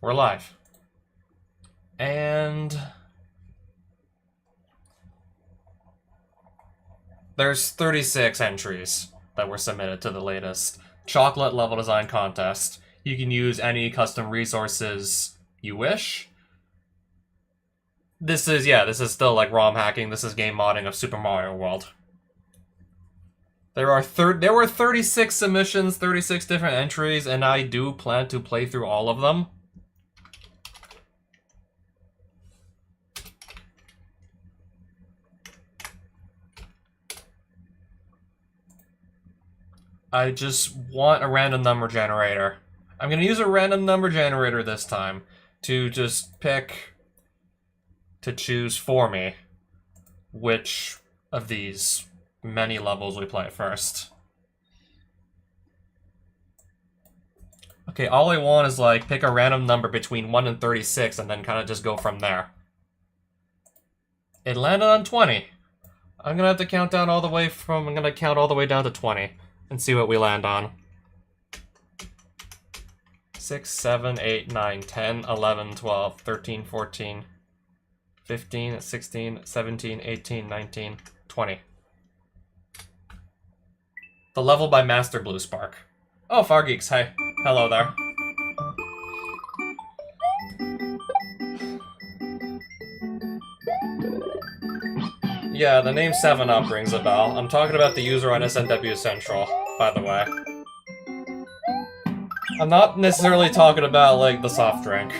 We're live. And there's 36 entries that were submitted to the latest chocolate level design contest. You can use any custom resources you wish. This is still like ROM hacking. This is game modding of Super Mario World. There were 36 submissions, 36 different entries, and I do plan to play through all of them. I just want a random number generator. I'm gonna use a random number generator this time to just choose for me which of these many levels we play first. Okay, all I want is like pick a random number between 1 and 36 and then kind of just go from there. It landed on 20. I'm gonna have to count down all the way from, I'm gonna count all the way down to 20 and see what we land on. 6, 7, 8, 9, 10, 11, 12, 13, 14, 15, 16, 17, 18, 19, 20. The level by Master Blue Spark. Oh, Fargeeks, hey. Hello there. Yeah, the name 7-Up rings a bell. I'm talking about the user on SMW Central, by the way. I'm not necessarily talking about, like, the soft drink.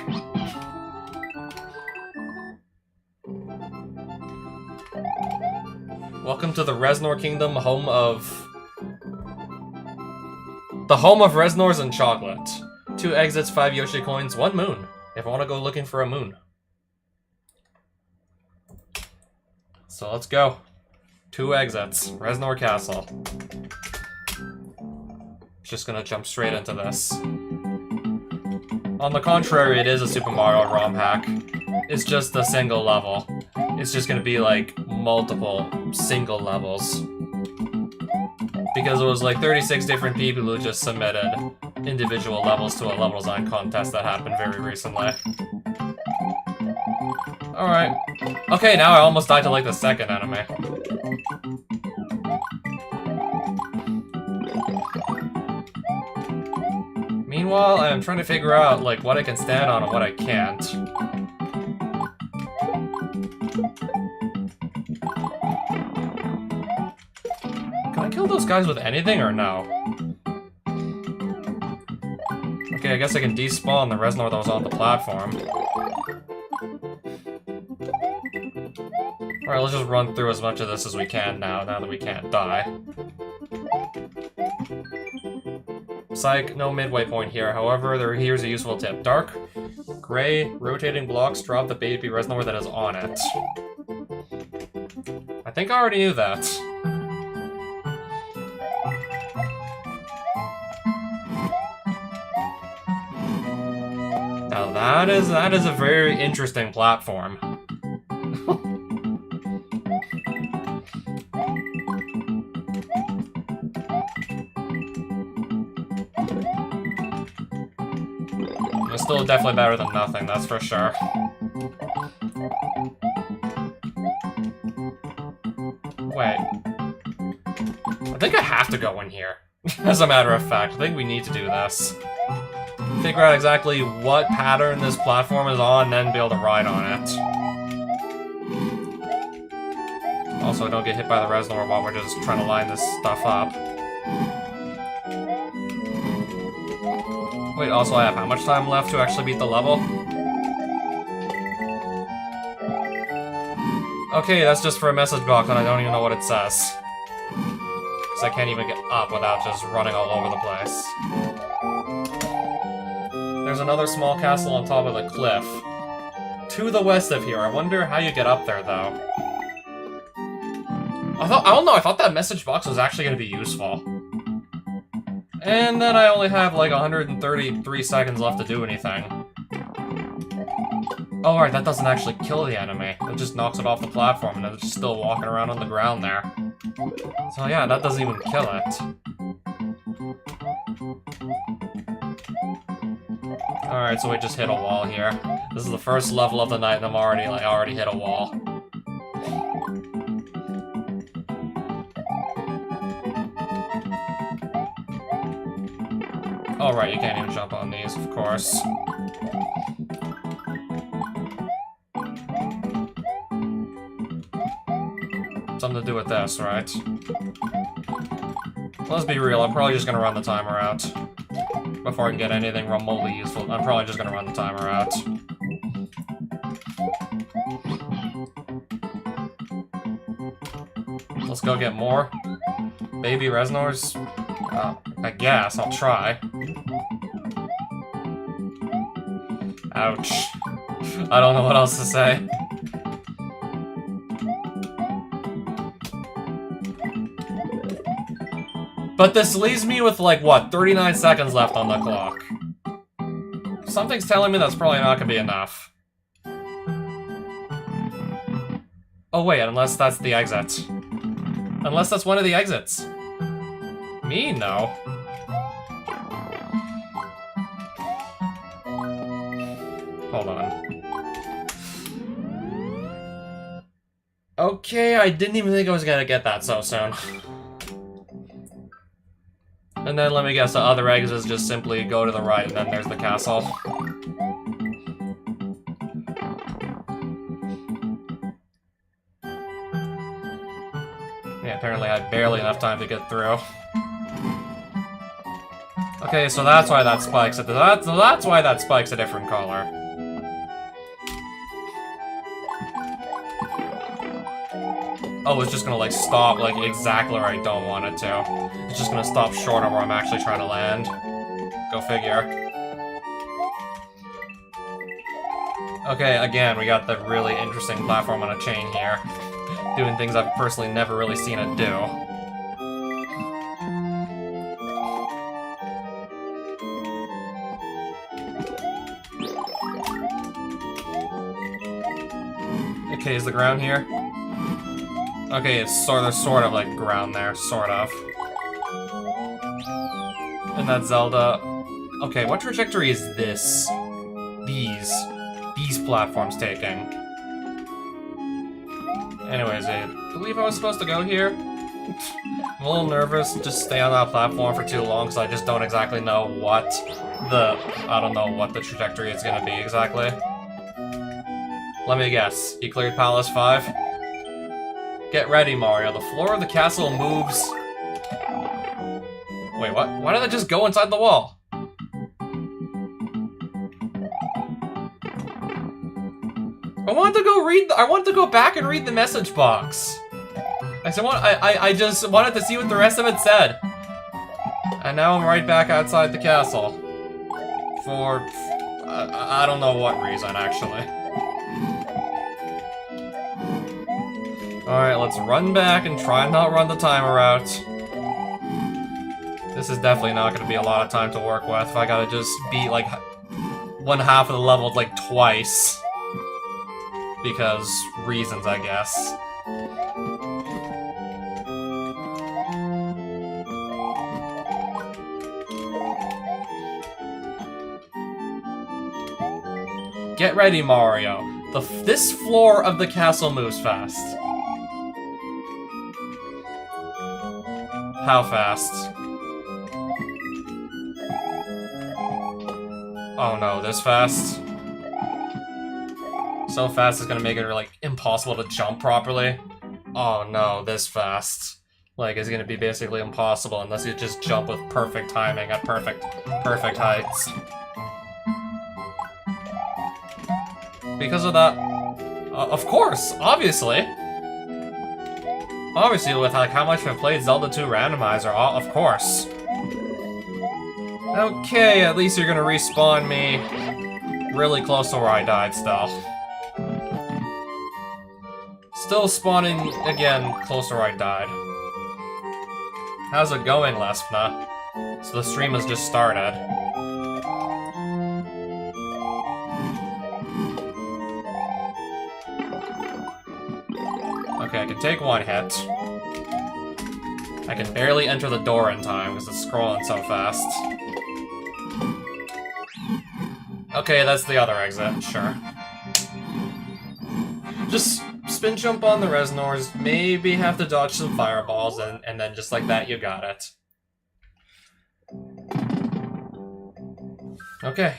Welcome to the Reznor Kingdom, home of... the home of Reznors and chocolate. 2 exits, 5 Yoshi coins, 1 moon. If I want to go looking for a moon. So let's go. 2 exits. Reznor Castle. Just gonna jump straight into this. On the contrary, it is a Super Mario ROM hack. It's just a single level. It's just gonna be like multiple single levels. Because it was like 36 different people who just submitted individual levels to a level design contest that happened very recently. Alright. Okay, now I almost died to like the second enemy. Meanwhile, I'm trying to figure out like what I can stand on and what I can't. Can I kill those guys with anything or no? Okay, I guess I can despawn the Reznor that was on the platform. Alright, let's just run through as much of this as we can now that we can't die. Psych, no midway point here. However, here's a useful tip. Dark, gray, rotating blocks drop the baby Reznor that is on it. I think I already knew that. Now that is a very interesting platform. It's still definitely better than nothing, that's for sure. Wait. I think I have to go in here. As a matter of fact, I think we need to do this. Figure out exactly what pattern this platform is on, and then be able to ride on it. Also, don't get hit by the Reznor while we're just trying to line this stuff up. Wait, also I have how much time left to actually beat the level? Okay, that's just for a message box and I don't even know what it says. Because I can't even get up without just running all over the place. There's another small castle on top of the cliff. To the west of here. I wonder how you get up there, though. I don't know, I thought that message box was actually going to be useful. And then I only have like 133 seconds left to do anything. Oh, right, that doesn't actually kill the enemy. It just knocks it off the platform and it's just still walking around on the ground there. So yeah, that doesn't even kill it. Alright, so we just hit a wall here. This is the first level of the night and I'm already hit a wall. Oh right, you can't even jump on these, of course. Something to do with this, right? Let's be real, I'm probably just gonna run the timer out. Before I can get anything remotely useful, I'm probably just gonna run the timer out. Let's go get more baby Resnors. I guess, I'll try. Ouch. I don't know what else to say. But this leaves me with, like, what, 39 seconds left on the clock. Something's telling me that's probably not gonna be enough. Oh wait, unless that's the exit. Unless that's one of the exits. Me? No. Hold on. Okay, I didn't even think I was gonna get that so soon. And then let me guess, the other exits just simply go to the right, and then there's the castle. Yeah, apparently I had barely enough time to get through. Okay, so that's why that spike's that's why that spike's a different color. Oh, it's just gonna, like, stop, like, exactly where I don't want it to. It's just gonna stop short of where I'm actually trying to land. Go figure. Okay, again, we got the really interesting platform on a chain here. Doing things I've personally never really seen it do. Okay, is the ground here? Okay, it's sort of like ground there, sort of. And that Zelda... Okay, what trajectory is this? These platforms taking? Anyways, I believe I was supposed to go here. I'm a little nervous to just stay on that platform for too long, because I just don't exactly know what I don't know what the trajectory is gonna be exactly. Let me guess. You cleared Palace 5? Get ready, Mario. The floor of the castle moves... Wait, what? Why did I just go inside the wall? I wanted to go back and read the message box. I just wanted to see what the rest of it said. And now I'm right back outside the castle. For... I don't know what reason, actually. Alright, let's run back and try and not run the timer out. This is definitely not going to be a lot of time to work with if I gotta just beat, like, one half of the level, like, twice. Because reasons, I guess. Get ready, Mario. This floor of the castle moves fast. How fast? Oh no, this fast? So fast it's gonna make it, like, impossible to jump properly. Oh no, this fast. Like, it's gonna be basically impossible unless you just jump with perfect timing at perfect heights. Because of that... of course, obviously! Obviously, with, like, how much I've played Zelda 2 Randomizer, of course. Okay, at least you're gonna respawn me really close to where I died still. Still spawning again close to where I died. How's it going, Lespna? So the stream has just started. Okay, I can take one hit. I can barely enter the door in time because it's scrolling so fast. Okay, that's the other exit, sure. Just spin jump on the Reznors, maybe have to dodge some fireballs, and then just like that, you got it. Okay.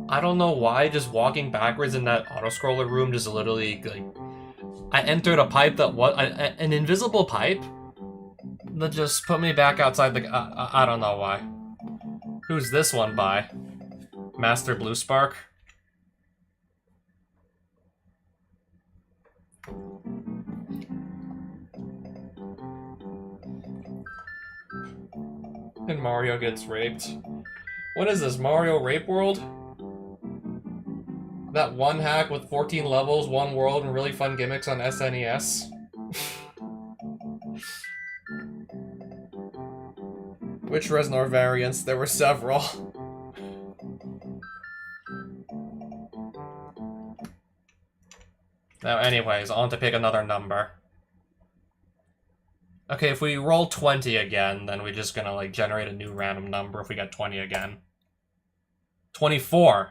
I don't know why, just walking backwards in that auto-scroller room just literally, like... I entered a pipe that was... an invisible pipe? That just put me back outside the... I don't know why. Who's this one by? Master Blue Spark? And Mario gets raped. What is this, Mario Rape World? That one hack with 14 levels, one world, and really fun gimmicks on SNES? Which Reznor variants? There were several. Now anyways, on to pick another number. Okay, if we roll 20 again, then we're just gonna, like, generate a new random number if we get 20 again. 24!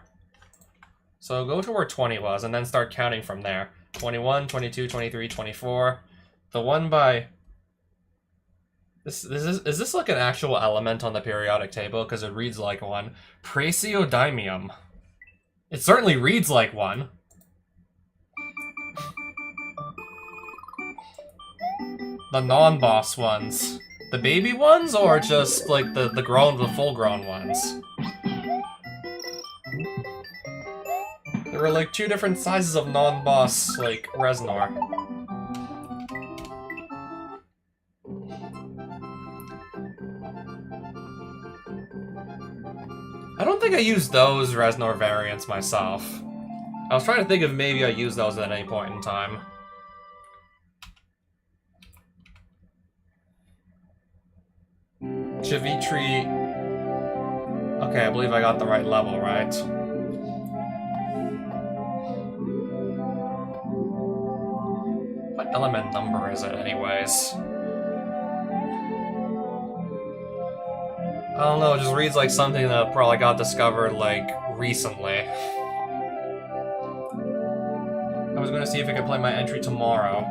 So go to where 20 was, and then start counting from there. 21, 22, 23, 24. The one by... Is this like an actual element on the periodic table? Because it reads like one. Praseodymium. It certainly reads like one. The non-boss ones. The baby ones, or just like the full-grown ones? There were like two different sizes of non-boss, like, Reznor. I don't think I used those Reznor variants myself. I was trying to think if maybe I used those at any point in time. Chivitri... Okay, I believe I got the right level, right? What element number is it, anyways? I don't know, it just reads like something that probably got discovered, like, recently. I was gonna see if I could play my entry tomorrow.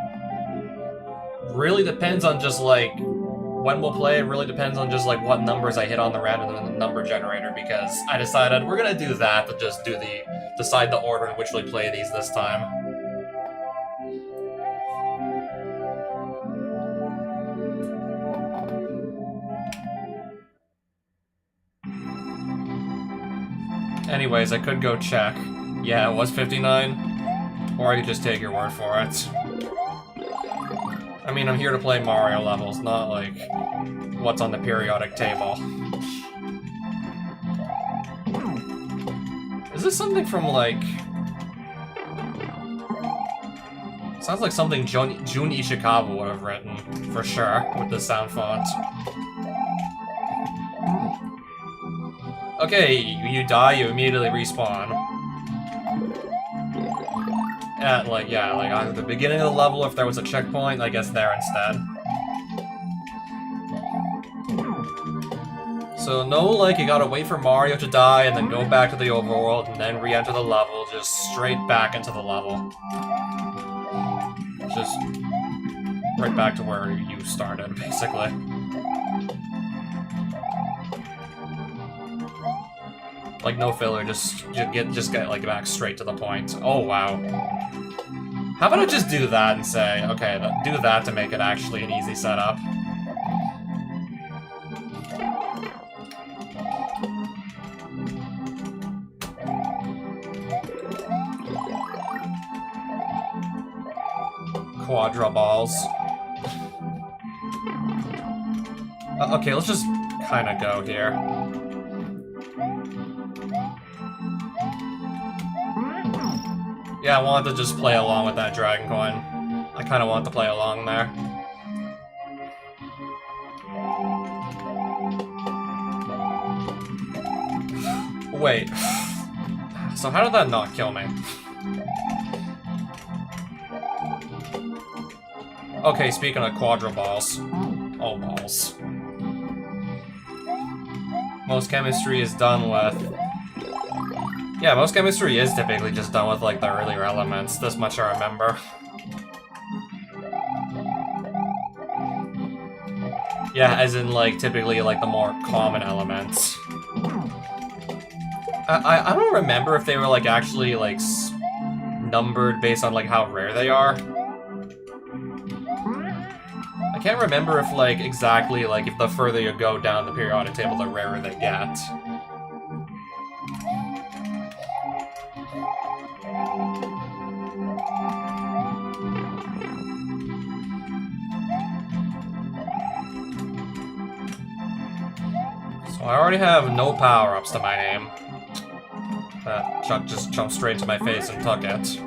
Really depends on just, like, when we'll play. It really depends on just, like, what numbers I hit on the random number generator, because I decided we're gonna do that to just decide the order in which we play these this time. Anyways, I could go check. Yeah, it was 59. Or I could just take your word for it. I mean, I'm here to play Mario levels, not, like, what's on the periodic table. Is this something from, like... Sounds like something Jun Ishikawa would have written, for sure, with the sound font. Okay, you die, you immediately respawn. At, like, yeah, like, at the beginning of the level, if there was a checkpoint, I guess there instead. So, no, like, you gotta wait for Mario to die, and then go back to the overworld, and then re-enter the level, just straight back into the level. Just right back to where you started, basically. Like, no filler, just get like back straight to the point. Oh, wow. How about I just do that and say, okay, do that to make it actually an easy setup. Quadra balls. Okay, let's just kind of go here. Yeah, I wanted to just play along with that Dragon Coin. I kind of want to play along there. Wait. So how did that not kill me? Okay, speaking of Quadra balls. Oh, balls. Most chemistry is done with Yeah, most chemistry is typically just done with, like, the earlier elements. This much I remember. Yeah, as in, like, typically, like, the more common elements. I don't remember if they were, like, actually, like, numbered based on, like, how rare they are. I can't remember if, like, exactly, like, if the further you go down the periodic table, the rarer they get. So I already have no power-ups to my name. That Chuck just jumped straight to my face and took it.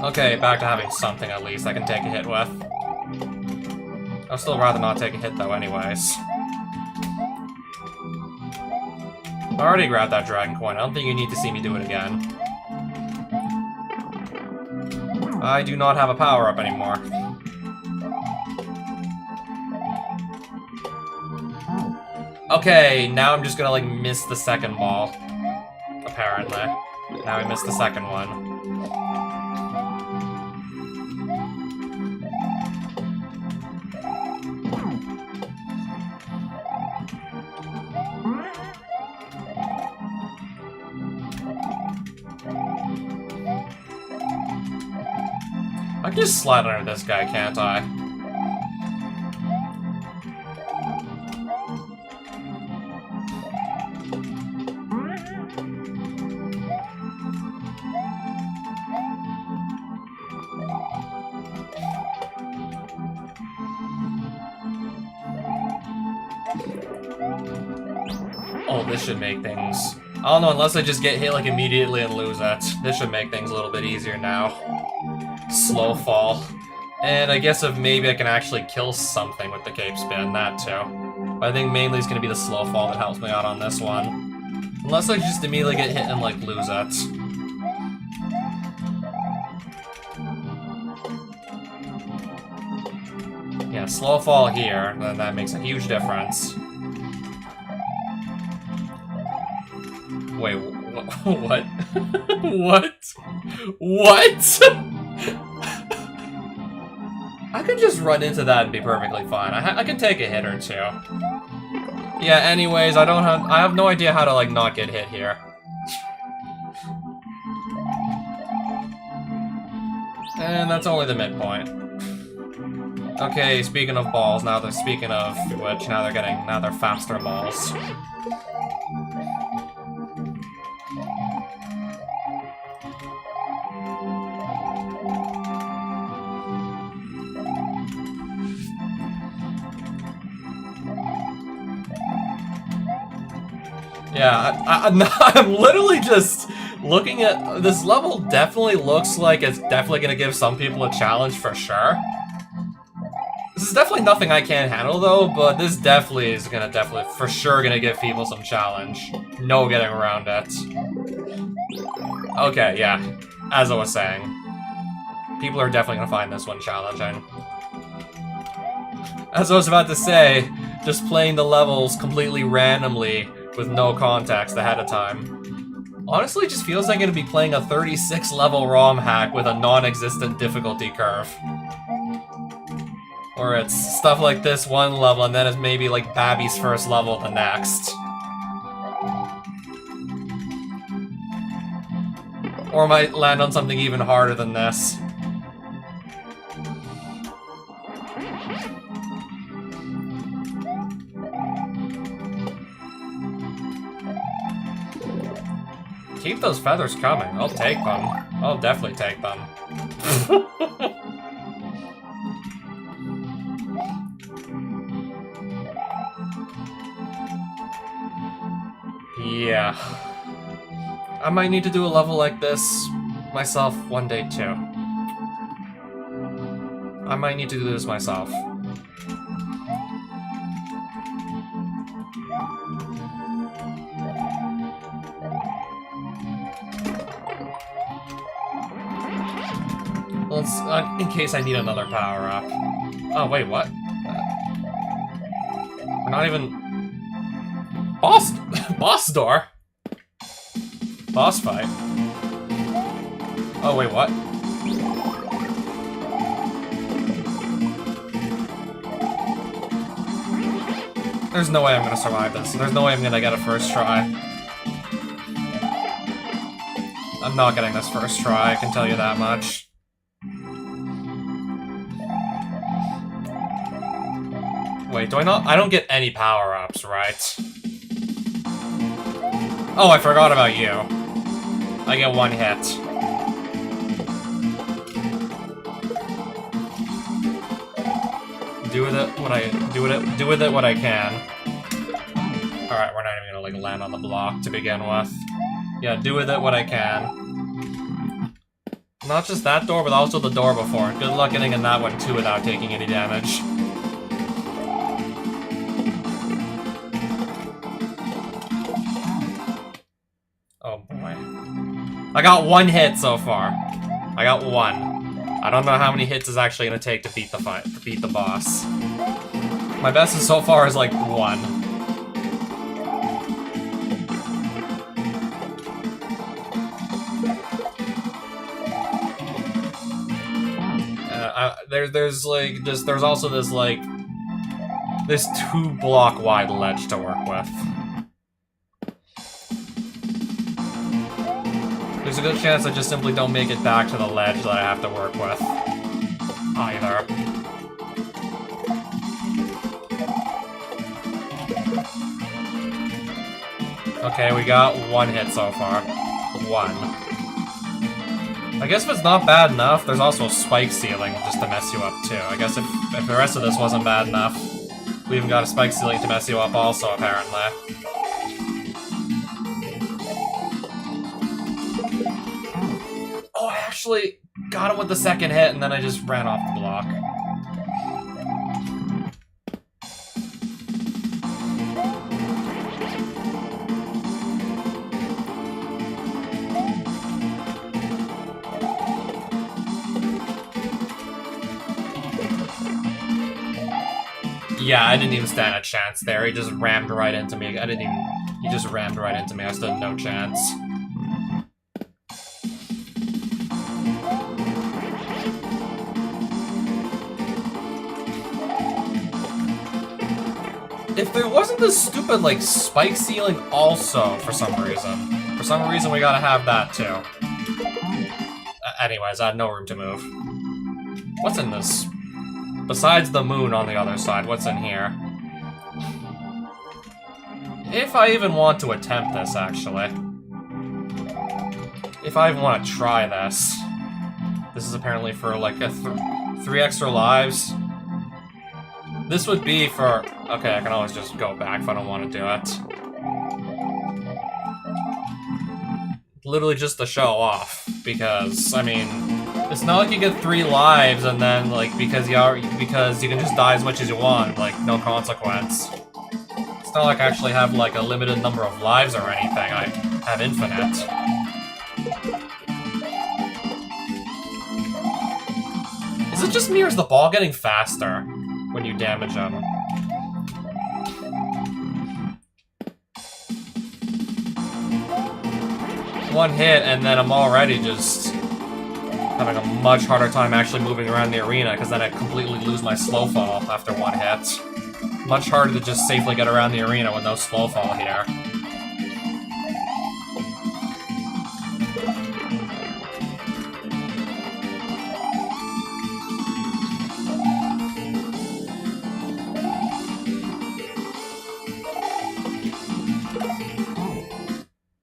Okay, back to having something at least I can take a hit with. I'd still rather not take a hit though anyways. I already grabbed that dragon coin. I don't think you need to see me do it again. I do not have a power-up anymore. Okay, now I'm just gonna, like, miss the second ball. Apparently. Now I missed the second one. I can just slide under this guy, can't I? Oh, this should make things... I don't know, unless I just get hit, like, immediately and lose it. This should make things a little bit easier now. Slow fall. And I guess if maybe I can actually kill something with the cape spin, that too. But I think mainly it's going to be the slow fall that helps me out on this one. Unless I just immediately get hit and, like, lose it. Yeah, slow fall here, then that makes a huge difference. Wait, what? What? What? I could just run into that and be perfectly fine. I can take a hit or two. Yeah, anyways, I have no idea how to, like, not get hit here. And that's only the midpoint. Okay, speaking of balls, now they're now they're faster balls. Yeah, I'm literally just looking at this level. Definitely looks like it's definitely gonna give some people a challenge for sure. This is definitely nothing I can't handle though, but this definitely is for sure gonna give people some challenge. No getting around it. Okay, yeah, as I was saying, people are definitely gonna find this one challenging. As I was about to say, just playing the levels completely randomly with no context ahead of time. Honestly, it just feels like I'm gonna be playing a 36 level ROM hack with a non-existent difficulty curve. Or it's stuff like this one level and then it's maybe like Babby's first level the next. Or might land on something even harder than this. Keep those feathers coming. I'll take them. I'll definitely take them. Yeah. I might need to do a level like this myself one day too. I might need to do this myself. Let's, in case I need another power-up. Oh, wait, what? We're not even... Boss... Boss door? Boss fight? Oh, wait, what? There's no way I'm gonna survive this. There's no way I'm gonna get a first try. I'm not getting this first try, I can tell you that much. Wait, do I not? I don't get any power-ups, right? Oh, I forgot about you. I get one hit. Do with it what I can. Alright, we're not even gonna, like, land on the block to begin with. Yeah, do with it what I can. Not just that door, but also the door before. Good luck getting in that one, too, without taking any damage. Oh, boy. I got one hit so far. I got one. I don't know how many hits it's actually gonna take to beat the fight, to beat the boss. My best is so far is like one. There's also this like this 2-block wide ledge to work with. There's a good chance I just simply don't make it back to the ledge that I have to work with. Either. Okay, we got one hit so far. One. I guess if it's not bad enough, there's also a spike ceiling just to mess you up too. I guess if the rest of this wasn't bad enough, we even got a spike ceiling to mess you up also, apparently. Oh, I actually got him with the second hit, and then I just ran off the block. Yeah, I didn't even stand a chance there. He just rammed right into me. He just rammed right into me. I stood no chance. If there wasn't this stupid, like, spike ceiling also, for some reason we gotta have that, too. Anyways, I had no room to move. What's in this? Besides the moon on the other side, what's in here? If I even want to attempt this, actually. If I even want to try this. This is apparently for, like, 3 extra lives. This would be for... Okay, I can always just go back if I don't want to do it. Literally just to show off, because, I mean... It's not like you get 3 lives and then, like, because you can just die as much as you want, like, no consequence. It's not like I actually have, like, a limited number of lives or anything. I have infinite. Is it just me, or is the ball getting faster when you damage him? One hit, and then I'm already just... having a much harder time actually moving around the arena, because then I completely lose my slow fall after one hit. Much harder to just safely get around the arena with no slow fall here.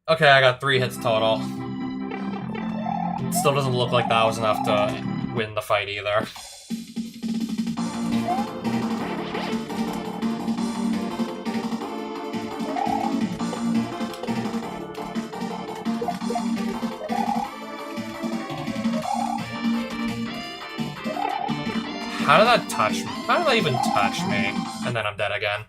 Okay, I got 3 hits total. Still doesn't look like that was enough to win the fight either. How did that touch me? How did that even touch me? And then I'm dead again.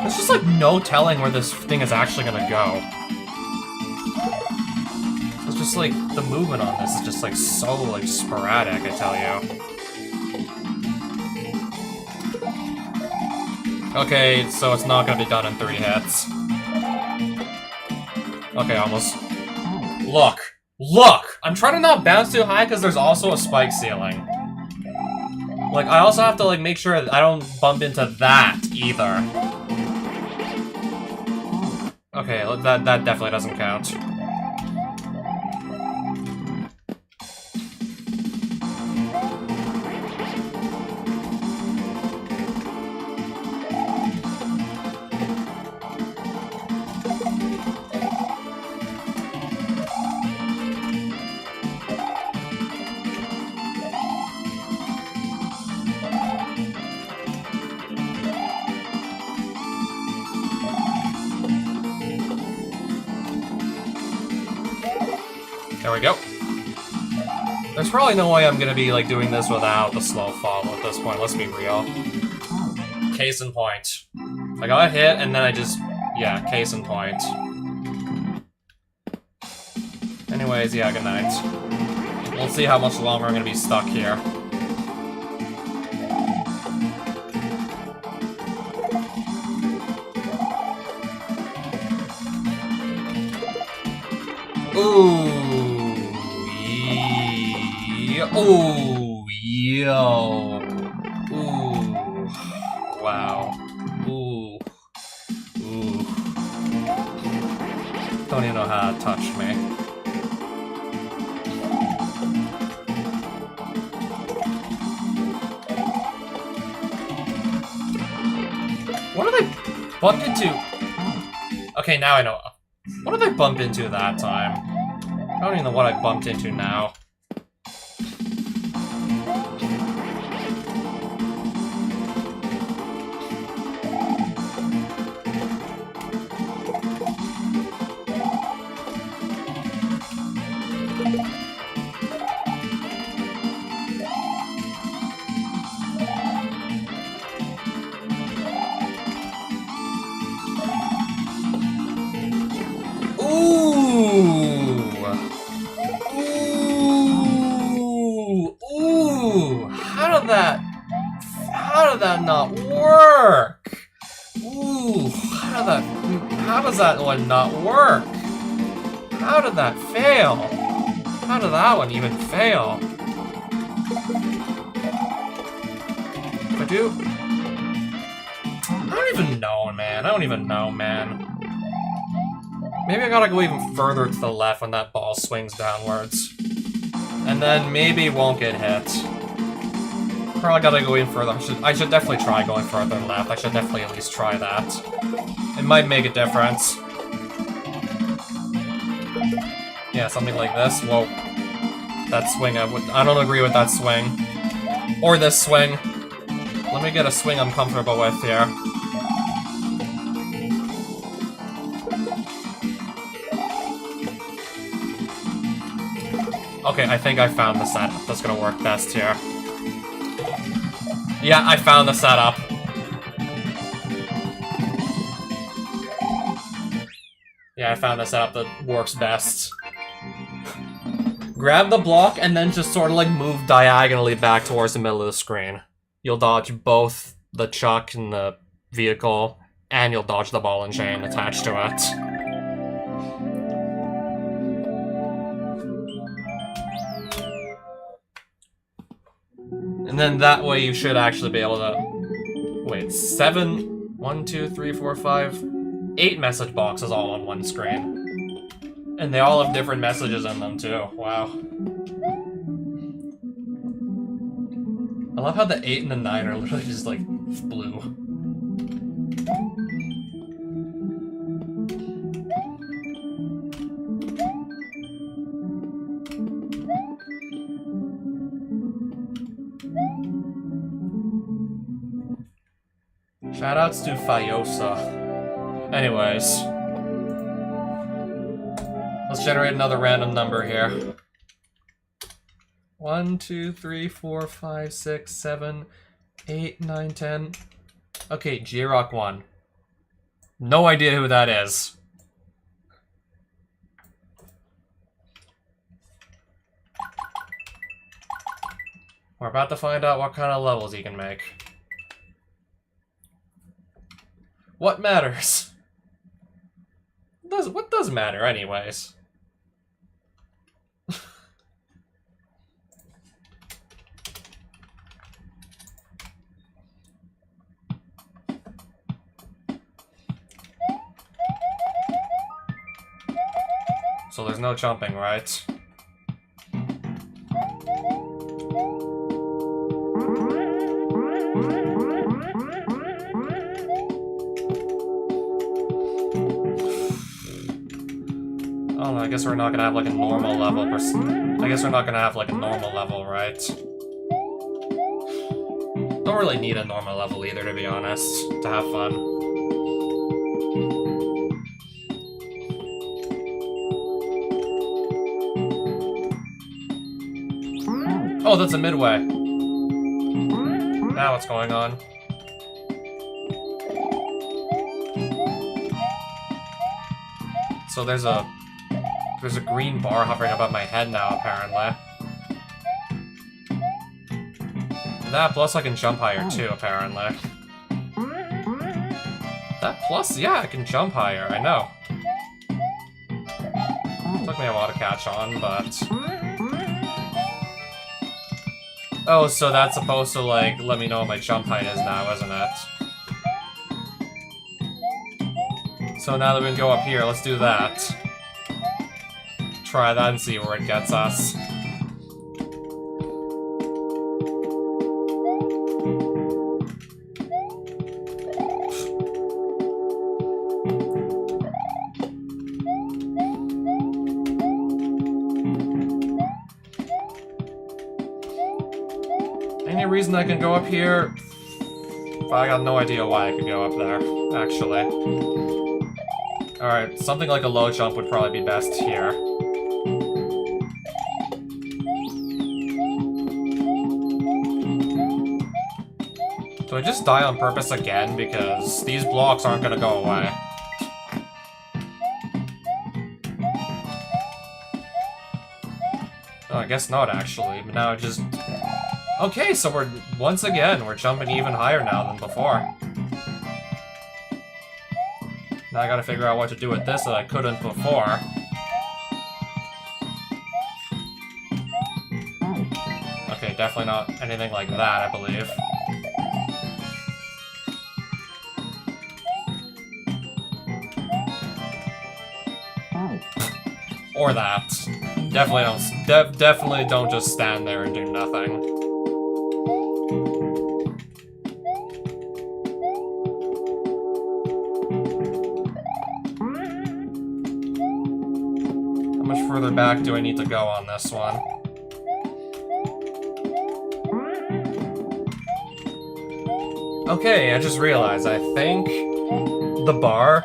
There's just like no telling where this thing is actually gonna go. It's just like the movement on this is just like so like sporadic, I tell you. Okay, so it's not gonna be done in 3 hits. Okay, almost. Look! Look! I'm trying to not bounce too high because there's also a spike ceiling. Like, I also have to, like, make sure that I don't bump into that, either. Okay, that definitely doesn't count. There we go. There's probably no way I'm gonna be like doing this without the slow follow at this point, let's be real. Case in point. I got hit and then I just... yeah, case in point. Anyways, yeah, good night. We'll see how much longer I'm gonna be stuck here. Ooh. Oh, yo. Ooh. Wow. Ooh. Ooh. Don't even know how to touch me. What did I bump into? Okay, now I know. What did I bump into that time? I don't even know what I bumped into now. How did that not work? Ooh, how does that one not work? How did that fail? How did that one even fail? I do? I don't even know, man. I don't even know, man. Maybe I gotta go even further to the left when that ball swings downwards. And then maybe it won't get hit. Probably gotta go in further. I should definitely try going further left. I should definitely at least try that. It might make a difference. Yeah, something like this. Whoa. That swing, I don't agree with that swing. Or this swing. Let me get a swing I'm comfortable with here. Okay, I think I found the setup that's gonna work best here. Yeah, I found the setup. Yeah, I found the setup that works best. Grab the block and then just sort of like move diagonally back towards the middle of the screen. You'll dodge both the chuck and the vehicle, and you'll dodge the ball and chain attached to it. And then that way you should actually be able to... Wait, 1, 2, 3, 4, 5, 8 message boxes all on one screen. And they all have different messages in them too. Wow. I love how the 8 and the 9 are literally just like blue. Shoutouts to Fiosa. Anyways. Let's generate another random number here. 1, 2, 3, 4, 5, 6, 7, 8, 9, 10. Okay, J-Rock 1. No idea who that is. We're about to find out what kind of levels he can make. What matters? What does matter anyways? So there's no jumping, right? Oh, I guess we're not gonna have like a normal level. I guess we're not gonna have like a normal level, right? Don't really need a normal level either, to be honest, to have fun. Oh, that's a midway. Now what's going on? So there's a green bar hovering above my head now, apparently. That plus I can jump higher too, apparently. That plus, yeah, I can jump higher, I know. Took me a while to catch on, but... Oh, so that's supposed to, like, let me know what my jump height is now, isn't it? So now that we can go up here, let's do that. Try that and see where it gets us. Any reason I can go up here? I got no idea why I could go up there, actually. Alright, something like a low jump would probably be best here. Do I just die on purpose again? Because these blocks aren't gonna go away. Oh, I guess not, actually. But now it just... Okay, so once again, we're jumping even higher now than before. Now I gotta figure out what to do with this that I couldn't before. Okay, definitely not anything like that, I believe. Or that. Definitely don't just stand there and do nothing. How much further back do I need to go on this one? Okay, I just realized, I think the bar...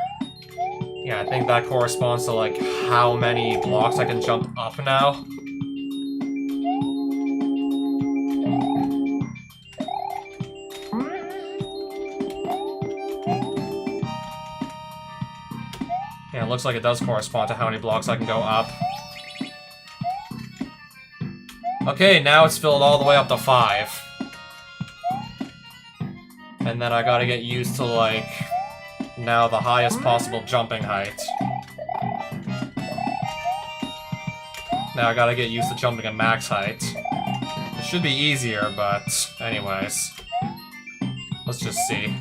Yeah, I think that corresponds to, like, how many blocks I can jump up now. Yeah, it looks like it does correspond to how many blocks I can go up. Okay, now it's filled all the way up to 5. And then I gotta get used to, like... now the highest possible jumping height. Now I gotta get used to jumping at max height. It should be easier, but anyways. Let's just see.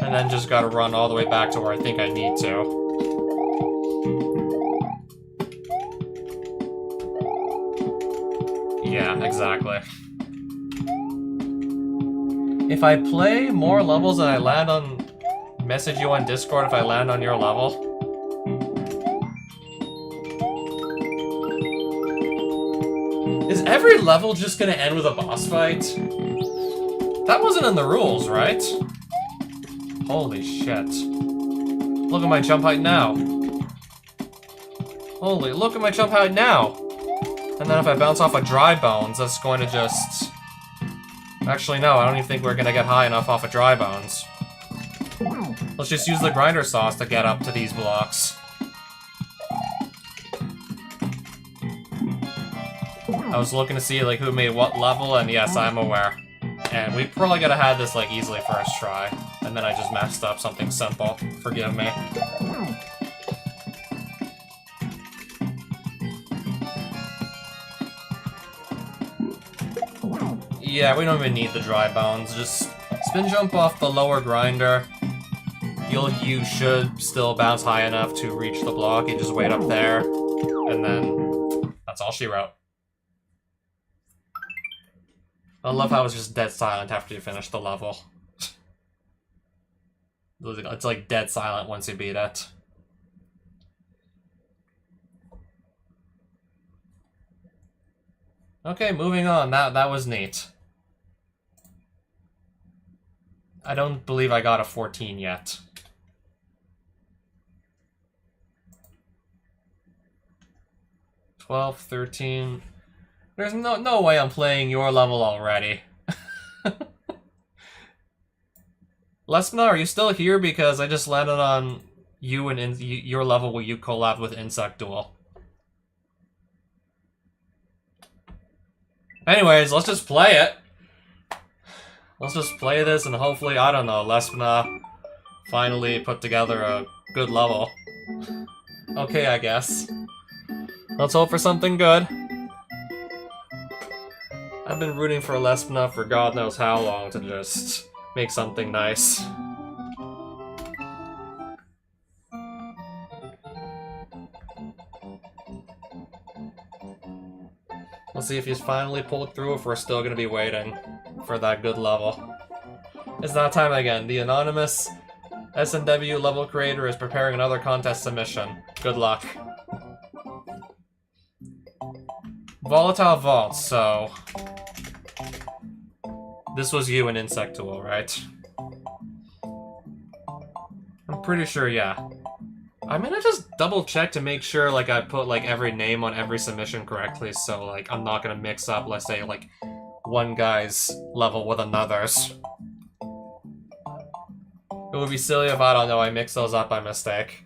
And then just gotta run all the way back to where I think I need to. Yeah, exactly. If I play more levels and I land on... message you on Discord if I land on your level. Is every level just gonna end with a boss fight? That wasn't in the rules, right? Holy shit. Look at my jump height now. Holy, look at my jump height now! And then if I bounce off of dry bones, that's going to just... Actually, no, I don't even think we're gonna get high enough off of dry bones. Let's just use the grinder sauce to get up to these blocks. I was looking to see like who made what level, and yes, I'm aware. And we probably could have had this like easily first try, and then I just messed up something simple. Forgive me. Yeah, we don't even need the dry bones. Just spin jump off the lower grinder. You should still bounce high enough to reach the block. You just wait up there, and then that's all she wrote. I love how it's just dead silent after you finish the level. It's like dead silent once you beat it. Okay, moving on. That was neat. I don't believe I got a 14 yet. $12, $13... There's no way I'm playing your level already. Lesmina, are you still here? Because I just landed on you and your level where you collabed with Insect Duel. Anyways, let's just play it. Let's just play this and hopefully, I don't know, Lesmina finally put together a good level. Okay, I guess. Let's hope for something good. I've been rooting for Lesmina for God knows how long to just make something nice. Let's see if he's finally pulled through, if we're still gonna be waiting for that good level. It's that time again. The anonymous SMW level creator is preparing another contest submission. Good luck. Volatile Vaults, so... This was you in Insect Duel, right? I'm pretty sure, yeah. I'm gonna just double check to make sure, like, I put, like, every name on every submission correctly, so, like, I'm not gonna mix up, let's say, like, one guy's level with another's. It would be silly if, I don't know, I mix those up by mistake.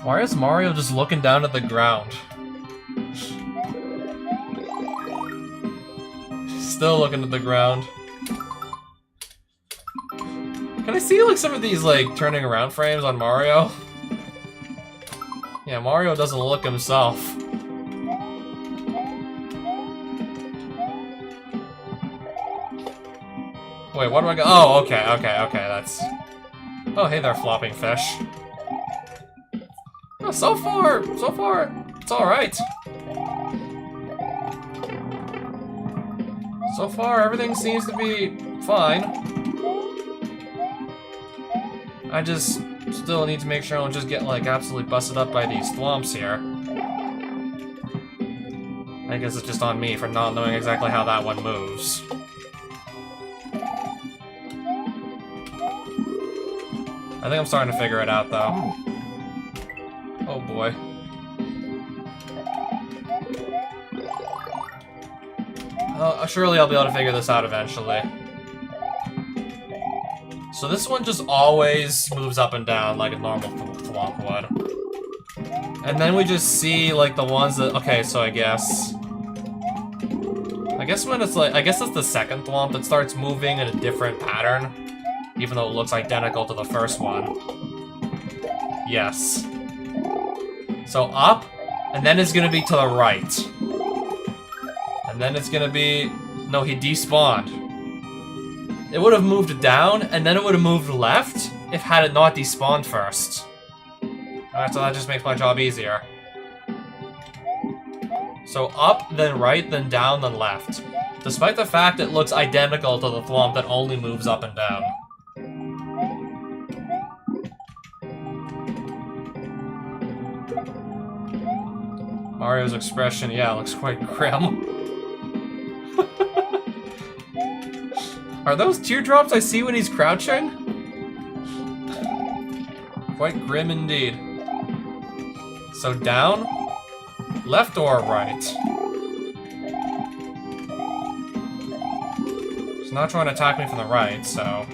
Why is Mario just looking down at the ground? Still looking at the ground. Can I see, like, some of these, like, turning around frames on Mario? Yeah, Mario doesn't look himself. Wait, what do I go? Oh, okay, that's... Oh, hey there, flopping fish. Oh, so far, it's alright. So far, everything seems to be fine. I just still need to make sure I don't just get, like, absolutely busted up by these thwomps here. I guess it's just on me for not knowing exactly how that one moves. I think I'm starting to figure it out, though. Oh boy. Surely I'll be able to figure this out eventually. So this one just always moves up and down like a normal thwomp would. And then we just see, like, the ones that... Okay, so I guess when it's like... I guess it's the second thwomp that starts moving in a different pattern. Even though it looks identical to the first one. Yes. So up, and then it's gonna be to the right. And then it's gonna be... No, he despawned. It would have moved down, and then it would have moved left if had it not despawned first. Alright, so that just makes my job easier. So up, then right, then down, then left. Despite the fact it looks identical to the thwomp that only moves up and down. Mario's expression, yeah, looks quite grim. Are those teardrops I see when he's crouching? Quite grim indeed. So down, left or right? She's not trying to attack me from the right, so...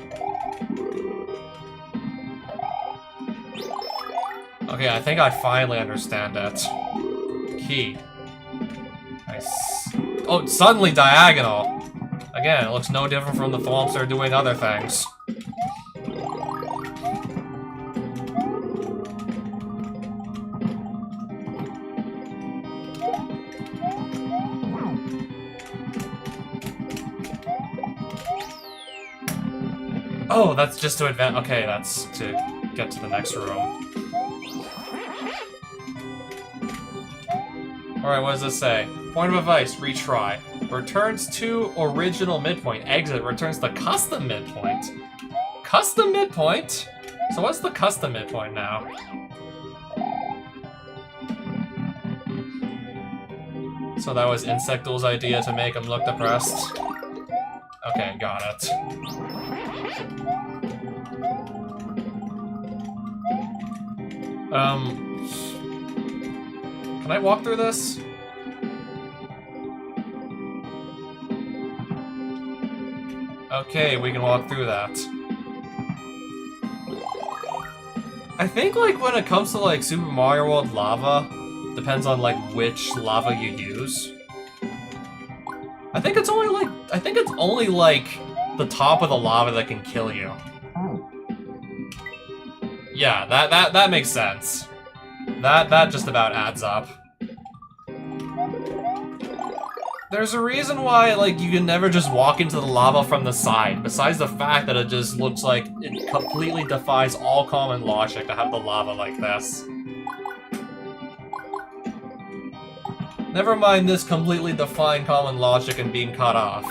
Okay, I think I finally understand it. Key. Nice. Oh, it's suddenly diagonal! Again, it looks no different from the thwomps that are doing other things. Oh, that's just to advance. Okay, that's to get to the next room. Alright, what does this say? Point of advice, retry. Returns to original midpoint. Exit returns the custom midpoint. Custom midpoint? So what's the custom midpoint now? So that was Insectool's idea to make him look depressed? Okay, got it. Can I walk through this? Okay, we can walk through that. I think, like, when it comes to, like, Super Mario World lava, depends on, like, which lava you use. I think it's only, like, the top of the lava that can kill you. Yeah, that makes sense. That just about adds up. There's a reason why, like, you can never just walk into the lava from the side, besides the fact that it just looks like it completely defies all common logic to have the lava like this. Never mind this completely defying common logic and being cut off.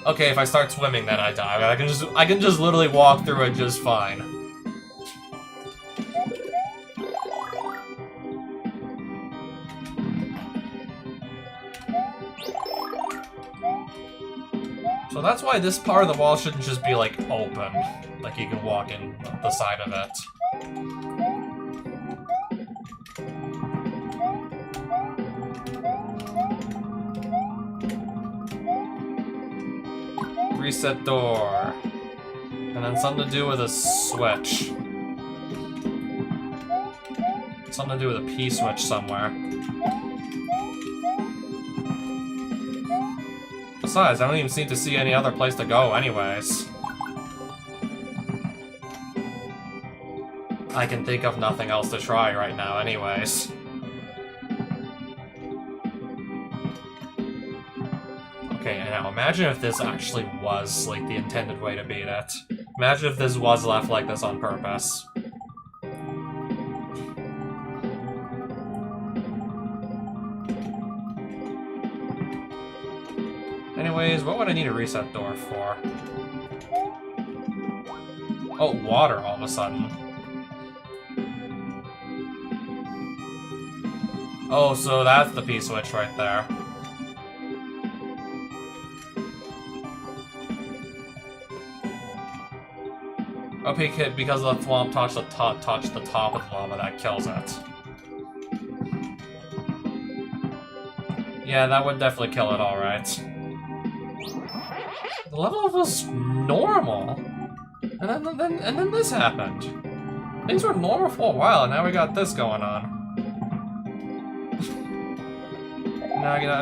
Okay, if I start swimming, then I die. I can just literally walk through it just fine. So that's why this part of the wall shouldn't just be, like, open. Like, you can walk in the side of it. Reset door. And then something to do with a switch. Something to do with a P-switch somewhere. Besides, I don't even seem to see any other place to go anyways. I can think of nothing else to try right now anyways. Okay, now imagine if this actually was, like, the intended way to beat it. Imagine if this was left like this on purpose. Anyways, what would I need a reset door for? Oh, water all of a sudden. Oh, so that's the P-switch right there. Okay, because the thwomp touched the top of the lava, that kills it. Yeah, that would definitely kill it, alright. The level was normal. And then this happened. Things were normal for a while, and now we got this going on.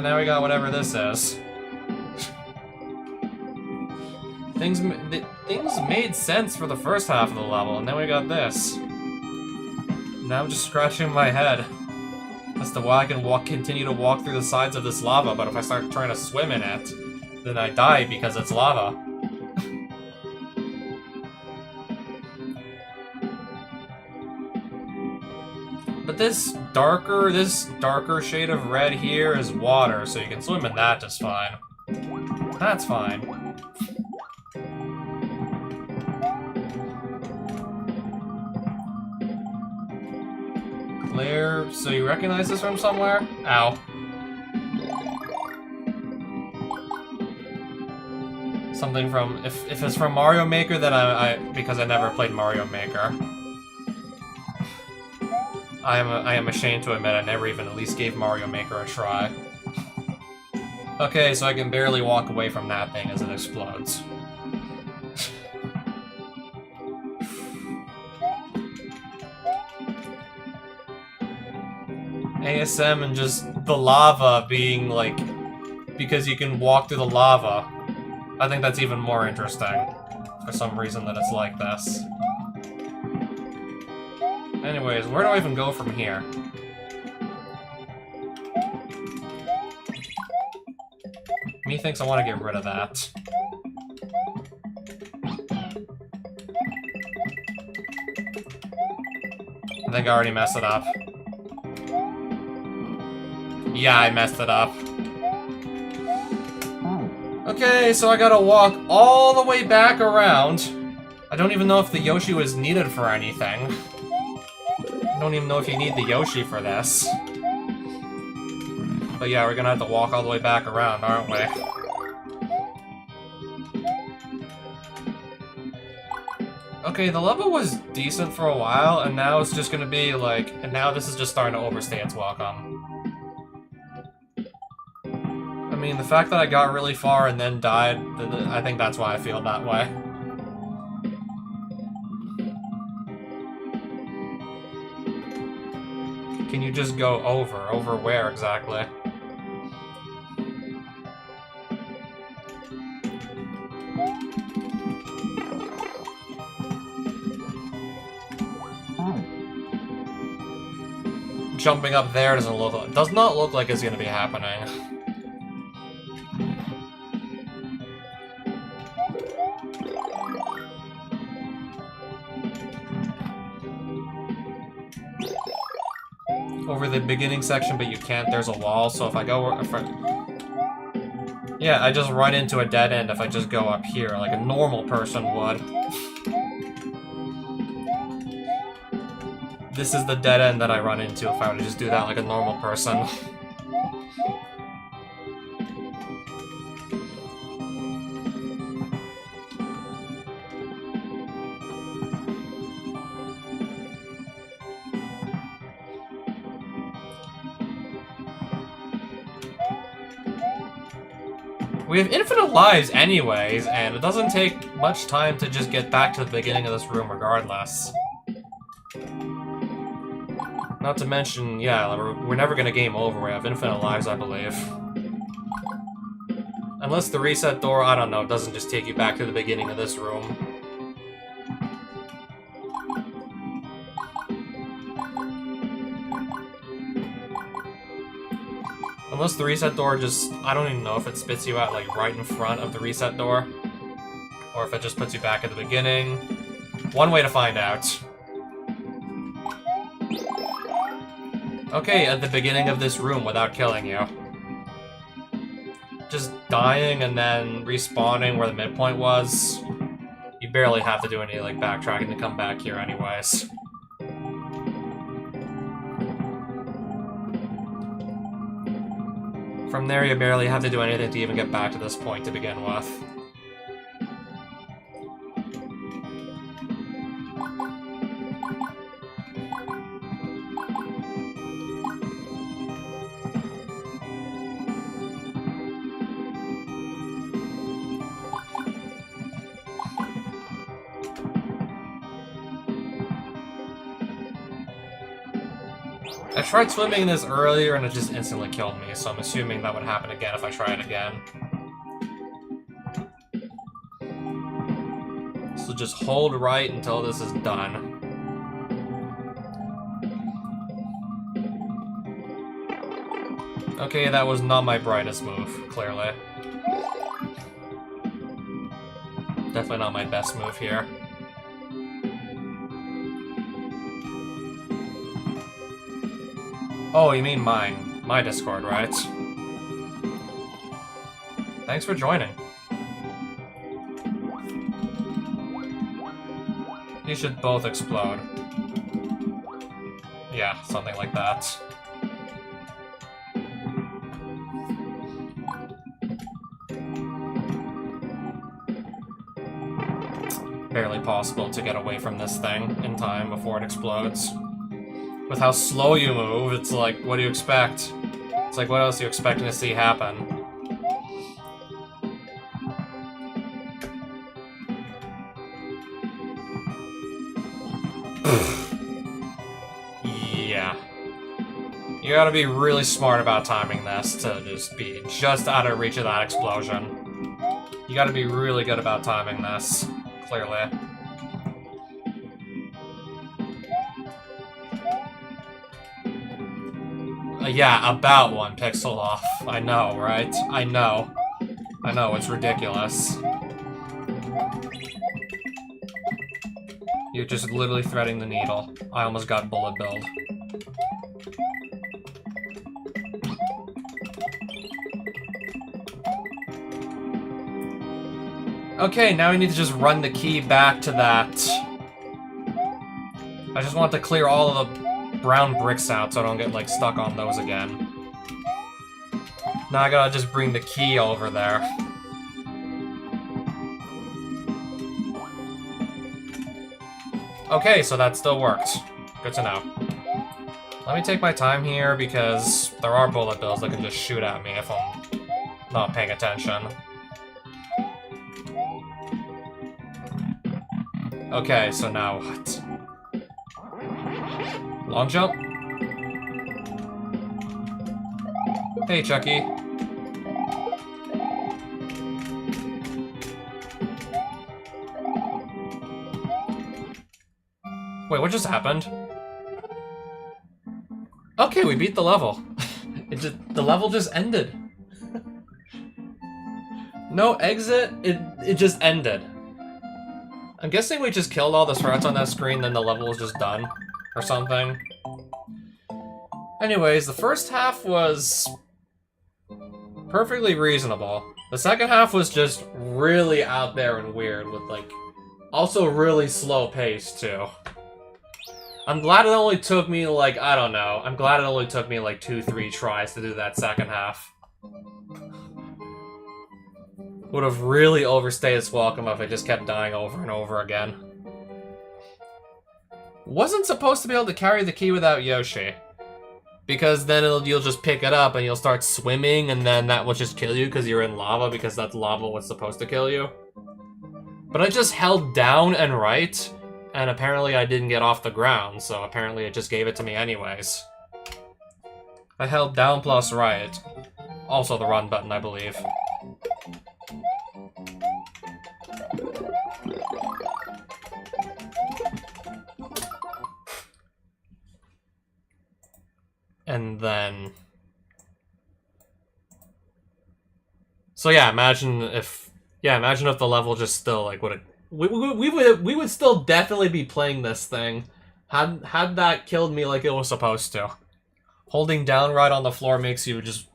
now we got whatever this is. Things made sense for the first half of the level, and then we got this. Now I'm just scratching my head as to why I can continue to walk through the sides of this lava, but if I start trying to swim in it, then I die because it's lava. But this darker shade of red here is water, so you can swim in that just fine. That's fine. Clear. So you recognize this from somewhere? Something from... If it's from Mario Maker, then because I never played Mario Maker. I am ashamed to admit I never even at least gave Mario Maker a try. Okay, so I can barely walk away from that thing as it explodes. ASM and just the lava being like... Because you can walk through the lava. I think that's even more interesting. For some reason that it's like this. Anyways, where do I even go from here? Me thinks I want to get rid of that. I think I already messed it up. Yeah, I messed it up. Okay, so I gotta walk all the way back around. I don't even know if the Yoshi was needed for anything. I don't even know if you need the Yoshi for this. But yeah, we're gonna have to walk all the way back around, aren't we? Okay, the level was decent for a while, and now it's just gonna be like... And now this is just starting to overstay its welcome. I mean, the fact that I got really far and then died, I think that's why I feel that way. Can you just go over? Over where exactly? Jumping up there does not look like it's gonna be happening. Over the beginning section, but you can't. There's a wall, so if I go... Yeah, I just run into a dead end if I just go up here, like a normal person would. This is the dead end that I run into if I were to just do that like a normal person. We have infinite lives anyways, and it doesn't take much time to just get back to the beginning of this room regardless. Not to mention, yeah, we're never gonna game over. We have infinite lives, I believe. Unless the reset door, I don't know, doesn't just take you back to the beginning of this room. Unless the reset door just... I don't even know if it spits you out, like, right in front of the reset door. Or if it just puts you back at the beginning. One way to find out. Okay, at the beginning of this room without killing you. Just dying and then respawning where the midpoint was. You barely have to do any, like, backtracking to come back here anyways. From there, you barely have to do anything to even get back to this point to begin with. I tried swimming in this earlier and it just instantly killed me, so I'm assuming that would happen again if I try it again. So just hold right until this is done. Okay, that was not my brightest move, clearly. Definitely not my best move here. Oh, you mean mine. My Discord, right? Thanks for joining. You should both explode. Yeah, something like that. barely possible to get away from this thing in time before it explodes. With how slow you move, it's like, what do you expect? It's like, what else are you expecting to see happen? Yeah. You gotta be really smart about timing this to just be just out of reach of that explosion. You gotta be really good about timing this, clearly. Yeah, about 1 pixel off. I know, right? I know. I know, it's ridiculous. You're just literally threading the needle. I almost got bullet billed. Okay, now we need to just run the key back to that. I just want to clear all of the brown bricks out so I don't get, like, stuck on those again. Now I gotta just bring the key over there. Okay, so that still worked. Good to know. Let me take my time here because there are bullet bills that can just shoot at me if I'm not paying attention. Okay, so now what? Long jump? Hey, Chucky. Wait, what just happened? Okay, we beat the level. The level just ended. No exit, it just ended. I'm guessing we just killed all the threats on that screen, then the level was just done. Or something. Anyways, the first half was perfectly reasonable. The second half was just really out there and weird with, like, also really slow pace, too. I'm glad it only took me, like, I don't know. I'm glad it only took me, like, 2-3 tries to do that second half. Would have really overstayed its welcome if I just kept dying over and over again. Wasn't supposed to be able to carry the key without Yoshi. Because then you'll just pick it up and you'll start swimming and then that will just kill you because you're in lava because that's lava what's supposed to kill you. But I just held down and right, and apparently I didn't get off the ground, so apparently it just gave it to me anyways. I held down plus right. Also the run button, I believe. And then... So yeah, imagine if the level just still, like, we would still definitely be playing this thing had that killed me like it was supposed to. Holding down right on the floor makes you just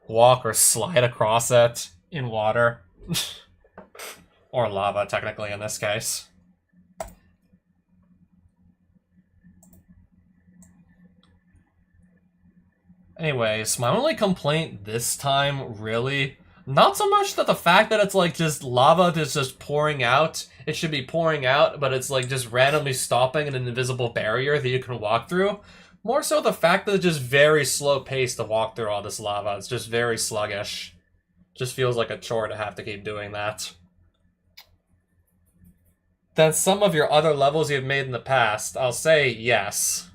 walk or slide across it in water. Or lava, technically, in this case. Anyways, my only complaint this time, really, not so much that the fact that it's like just lava that's just pouring out, it should be pouring out, but it's like just randomly stopping in an invisible barrier that you can walk through. More so the fact that it's just very slow pace to walk through all this lava. It's just very sluggish. Just feels like a chore to have to keep doing that. Than some of your other levels you've made in the past, I'll say yes.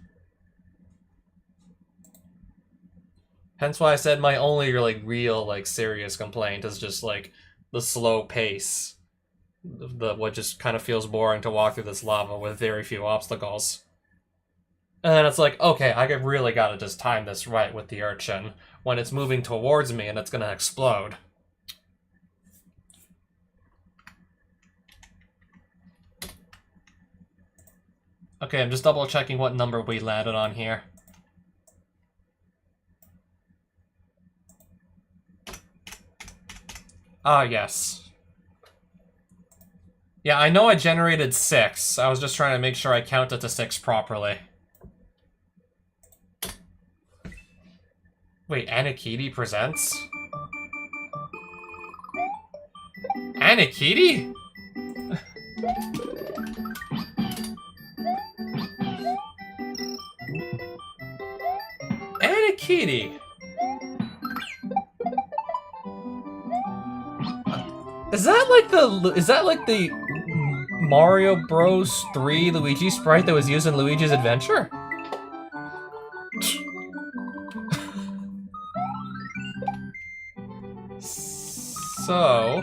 Hence why I said my only real serious complaint is just like the slow pace. What just kind of feels boring to walk through this lava with very few obstacles. And then it's like, okay, I really gotta just time this right with the urchin when it's moving towards me and it's gonna explode. Okay, I'm just double checking what number we landed on here. Ah, yes. Yeah, I know I generated 6. I was just trying to make sure I counted to 6 properly. Wait, Anakiti presents? Anakiti? Anakiti! Is that like the Mario Bros. 3 Luigi sprite that was used in Luigi's Adventure? So...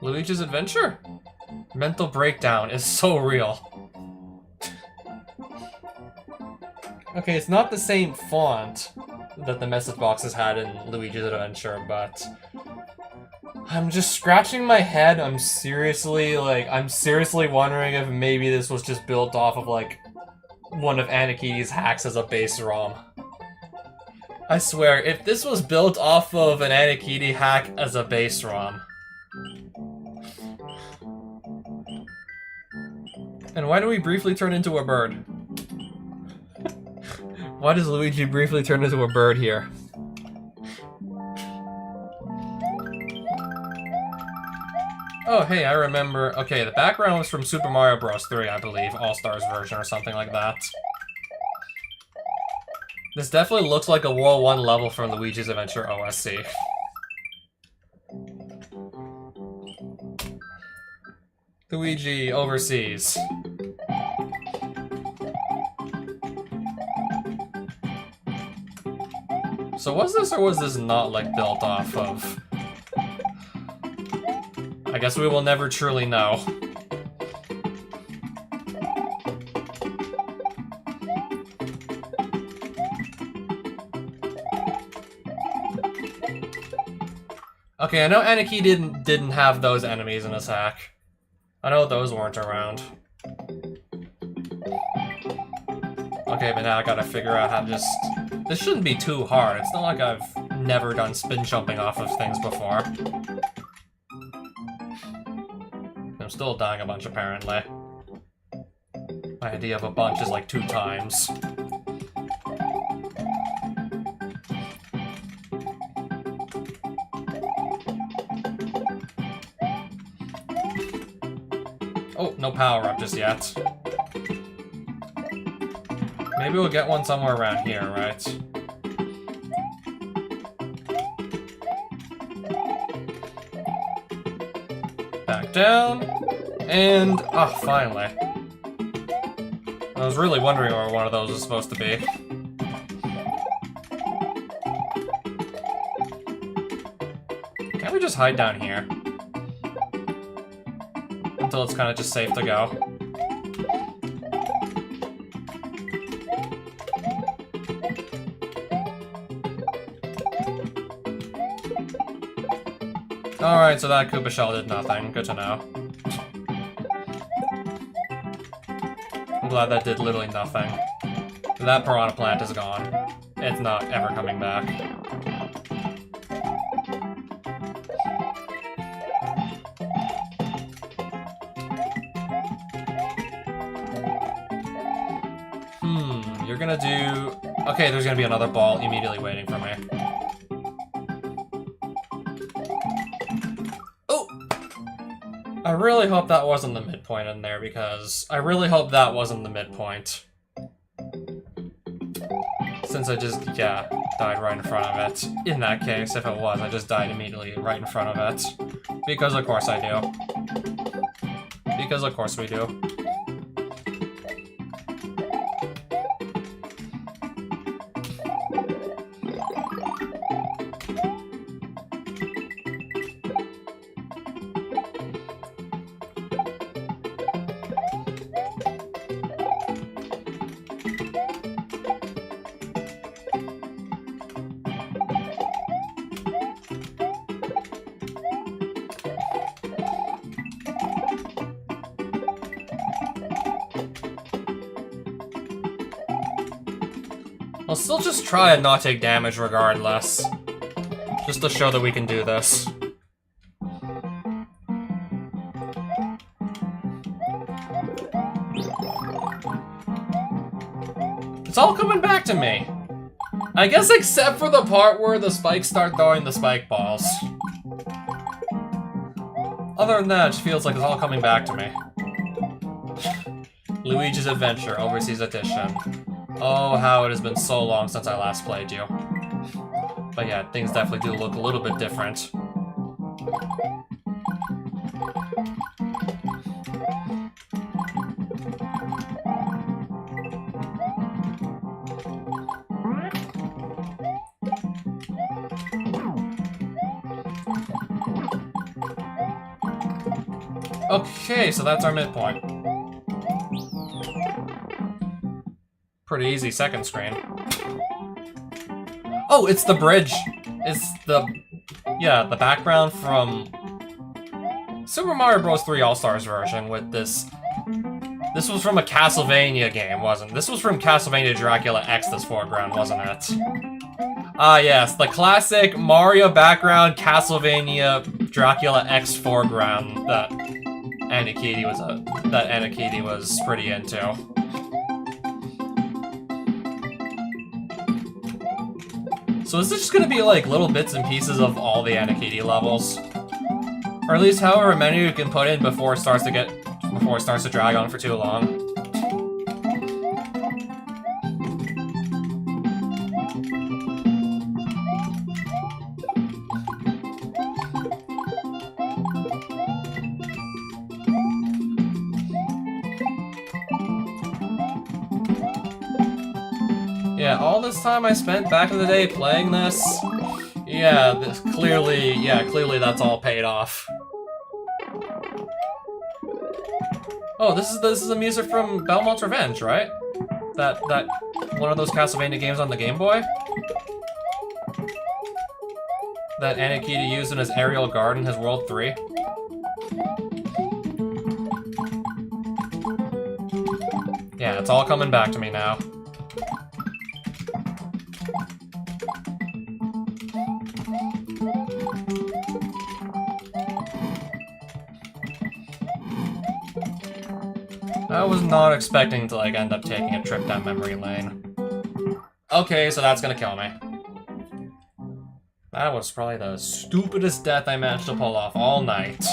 Luigi's Adventure? Mental breakdown is so real. Okay, it's not the same font that the message boxes had in Luigi's Adventure, but... I'm just scratching my head. I'm seriously wondering if maybe this was just built off of, like, one of Anakiti's hacks as a base ROM. I swear, if this was built off of an Anakiti hack as a base ROM... And why do we briefly turn into a bird? Why does Luigi briefly turn into a bird here? Oh, hey, I remember. Okay, the background was from Super Mario Bros. 3, I believe. All-Stars version or something like that. This definitely looks like a World 1 level from Luigi's Adventure OSC. Luigi overseas. So was this or was this not, like, built off of? I guess we will never truly know. Okay, I know Aniki didn't have those enemies in his hack. I know those weren't around. Okay, but now I gotta figure out how to just... This shouldn't be too hard. It's not like I've never done spin jumping off of things before. I'm still dying a bunch, apparently. My idea of a bunch is like 2 times. Oh, no power-up just yet. Maybe we'll get one somewhere around here, right? Back down. And... oh, finally. I was really wondering where one of those was supposed to be. Can't we just hide down here? Until it's kind of just safe to go. Alright, so that Koopa Shell did nothing. Good to know. I'm glad that did literally nothing. That Piranha Plant is gone. It's not ever coming back. You're gonna do... Okay, there's gonna be another ball immediately waiting for me. I really hope that wasn't the midpoint in there, because I really hope that wasn't the midpoint. Since I just, yeah, died right in front of it. In that case, if it was, I just died immediately right in front of it. Because of course I do. Because of course we do. I'll still just try and not take damage regardless. Just to show that we can do this. It's all coming back to me. I guess except for the part where the spikes start throwing the spike balls. Other than that, it feels like it's all coming back to me. Luigi's Adventure, Overseas Edition. Oh, how it has been so long since I last played you. But yeah, things definitely do look a little bit different. Okay, so that's our midpoint. Pretty easy second screen. Oh, it's the bridge. It's the... yeah, the background from Super Mario Bros. 3 All-Stars version with this... This was from a Castlevania game, wasn't it? This was from Castlevania Dracula X, this foreground, wasn't it? Ah, yes, the classic Mario background Castlevania Dracula X foreground that Anakiti was pretty into. So is this just gonna be like little bits and pieces of all the Anakiti levels? Or at least however many you can put in before it starts to drag on for too long. Yeah, all this time I spent back in the day playing this, yeah, clearly that's all paid off. Oh, this is the music from Belmont's Revenge, right? That one of those Castlevania games on the Game Boy? That Anakita used in his aerial guard in his World 3? Yeah, it's all coming back to me now. I was not expecting to, like, end up taking a trip down memory lane. Okay, so that's gonna kill me. That was probably the stupidest death I managed to pull off all night.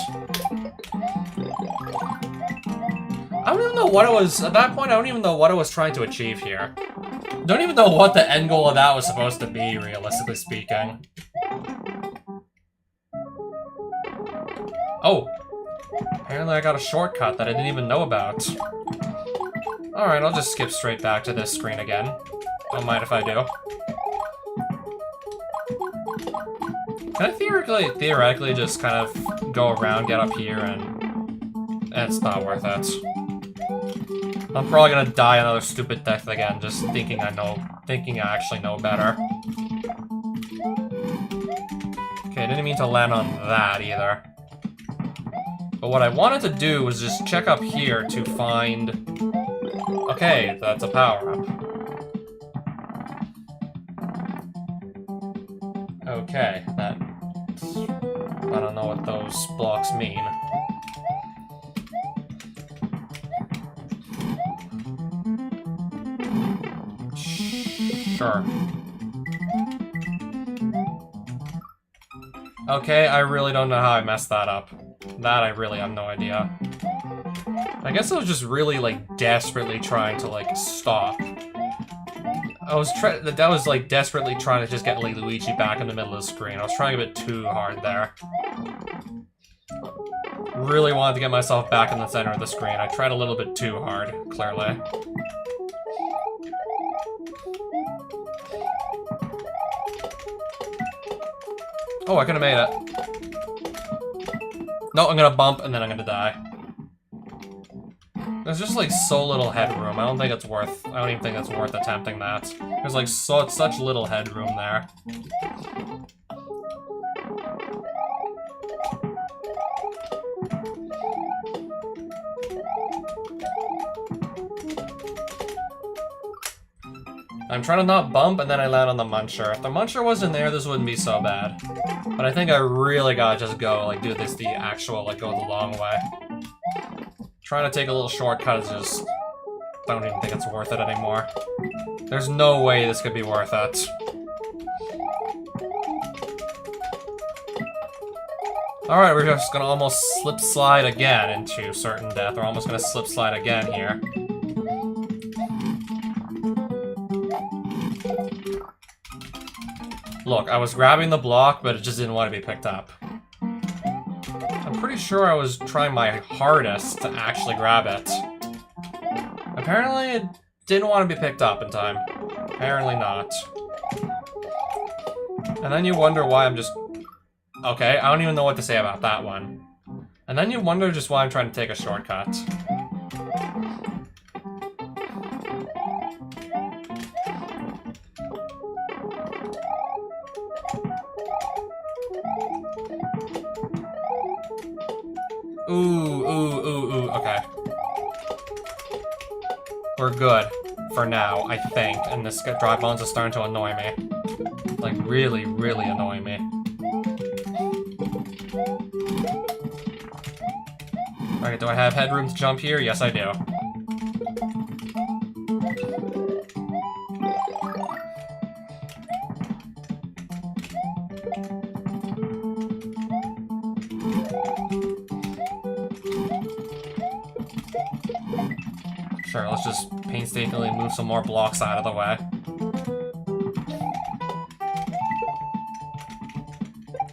I don't even know what it was, at that point I don't even know what I was trying to achieve here. Don't even know what the end goal of that was supposed to be, realistically speaking. Oh! Apparently I got a shortcut that I didn't even know about. Alright, I'll just skip straight back to this screen again. Don't mind if I do. Can I theoretically just kind of go around, get up here, and it's not worth it. I'm probably gonna die another stupid death again, just thinking I actually know better. Okay, I didn't mean to land on that either. But what I wanted to do was just check up here to find... Okay, that's a power-up. Okay, that... I don't know what those blocks mean. Sure. Okay, I really don't know how I messed that up. That I really have no idea. I guess I was just really, like, desperately trying to, like, stop. That was, like, desperately trying to just get Luigi back in the middle of the screen. I was trying a bit too hard there. Really wanted to get myself back in the center of the screen. I tried a little bit too hard, clearly. Oh, I could have made it. No, I'm gonna bump and then I'm gonna die. There's just like so little headroom. I don't even think it's worth attempting that. There's like such little headroom there. I'm trying to not bump, and then I land on the Muncher. If the Muncher wasn't there, this wouldn't be so bad. But I think I really gotta just go, like, do this the actual, like, go the long way. Trying to take a little shortcut is just... I don't even think it's worth it anymore. There's no way this could be worth it. Alright, we're just gonna almost slip-slide again into certain death. We're almost gonna slip-slide again here. Look, I was grabbing the block, but it just didn't want to be picked up. I'm pretty sure I was trying my hardest to actually grab it. Apparently, it didn't want to be picked up in time. Apparently not. And then you wonder why I'm just... Okay, I don't even know what to say about that one. And then you wonder just why I'm trying to take a shortcut. Ooh, okay. We're good. For now, I think. And this dry bones is starting to annoy me. Like, really, really annoy me. Alright, do I have headroom to jump here? Yes, I do. Sure, let's just painstakingly move some more blocks out of the way.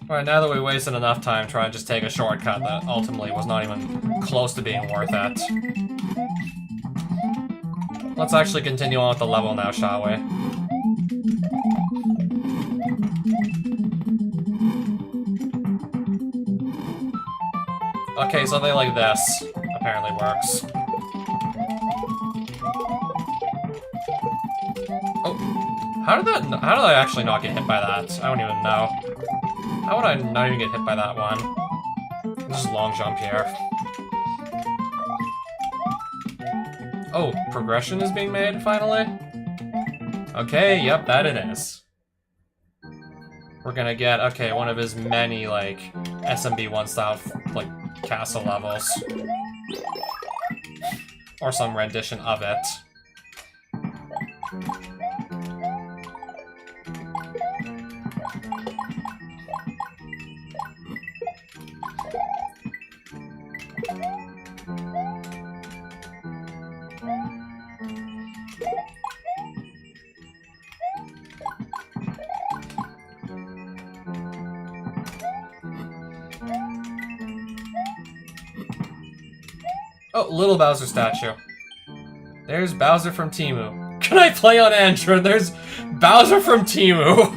Alright, now that we wasted enough time trying to just take a shortcut that ultimately was not even close to being worth it. Let's actually continue on with the level now, shall we? Okay, something like this apparently works. Oh, how did I actually not get hit by that? I don't even know. How would I not even get hit by that one? Just long jump here. Oh, progression is being made, finally? Okay, yep, that it is. We're gonna get, okay, one of his many, like, SMB1 style, like, castle levels. Or some rendition of it. Oh, little Bowser statue. There's Bowser from Temu. Can I play on Android? There's Bowser from Temu.